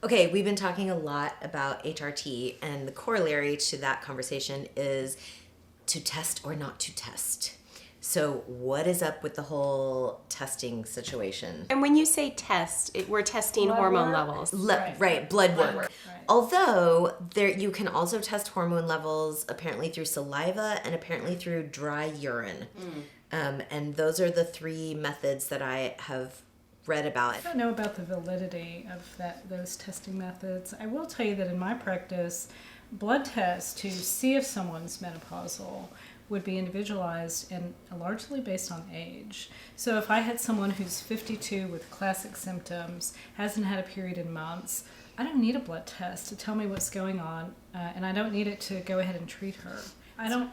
Okay, we've been talking a lot about HRT, and the corollary to that conversation is to test or not to test. So, what is up with the whole testing situation? And when you say test, we're testing Blood hormone work? levels. Right, blood work. Right. Although you can also test hormone levels apparently through saliva and apparently through dry urine. And those are the three methods that I have read about. I don't know about the validity of those testing methods. I will tell you that in my practice, blood tests to see if someone's menopausal would be individualized and largely based on age. So if I had someone who's 52 with classic symptoms, hasn't had a period in months, I don't need a blood test to tell me what's going on, and I don't need it to go ahead and treat her. I don't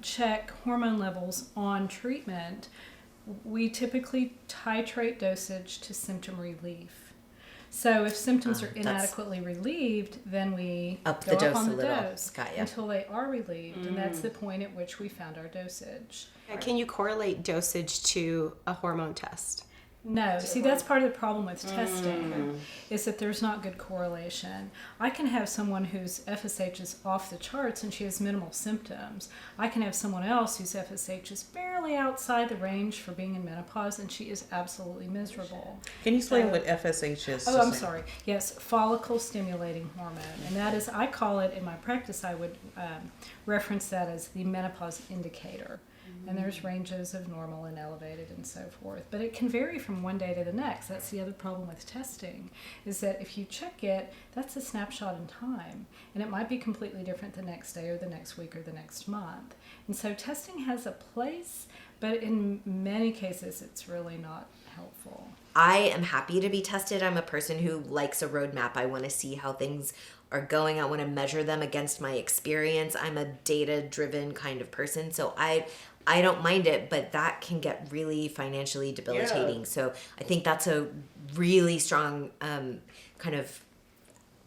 check hormone levels on treatment. We typically titrate dosage to symptom relief. So if symptoms are inadequately relieved, then we Up go the dose up on a the little. dose Got ya. until they are relieved, and that's the point at which we found our dosage. Can you correlate dosage to a hormone test? No, see, that's part of the problem with testing is that there's not good correlation. I can have someone whose FSH is off the charts and she has minimal symptoms. I can have someone else whose FSH is barely outside the range for being in menopause and she is absolutely miserable. Can you explain what FSH is? Oh, I'm sorry. Yes, follicle stimulating hormone. And that is, I call it, in my practice, I would reference that as the menopause indicator. And there's ranges of normal and elevated and so forth. But it can vary from one day to the next. That's the other problem with testing, is that if you check it, that's a snapshot in time. And it might be completely different the next day or the next week or the next month. And so testing has a place, but in many cases it's really not helpful. I am happy to be tested. I'm a person who likes a roadmap. I want to see how things are going. I want to measure them against my experience. I'm a data-driven kind of person, so I don't mind it, but that can get really financially debilitating. Yeah. So I think that's a really strong kind of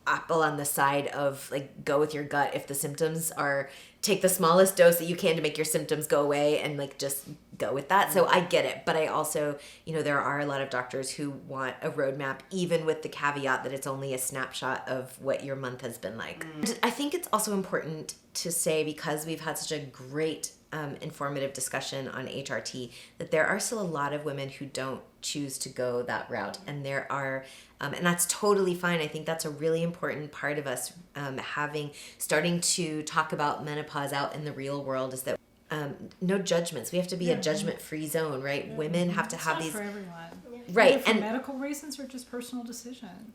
apple on the side of like go with your gut. If the symptoms are, take the smallest dose that you can to make your symptoms go away and like just go with that. So I get it, but I also, there are a lot of doctors who want a roadmap, even with the caveat that it's only a snapshot of what your month has been like. I think it's also important to say, because we've had such a great informative discussion on HRT, that there are still a lot of women who don't choose to go that route, and there are and that's totally fine. I think that's a really important part of us starting to talk about menopause out in the real world, is that no judgments. We have to be a judgment-free zone, right? Women have to It's have not these for everyone. right Either for and medical reasons or just personal decision.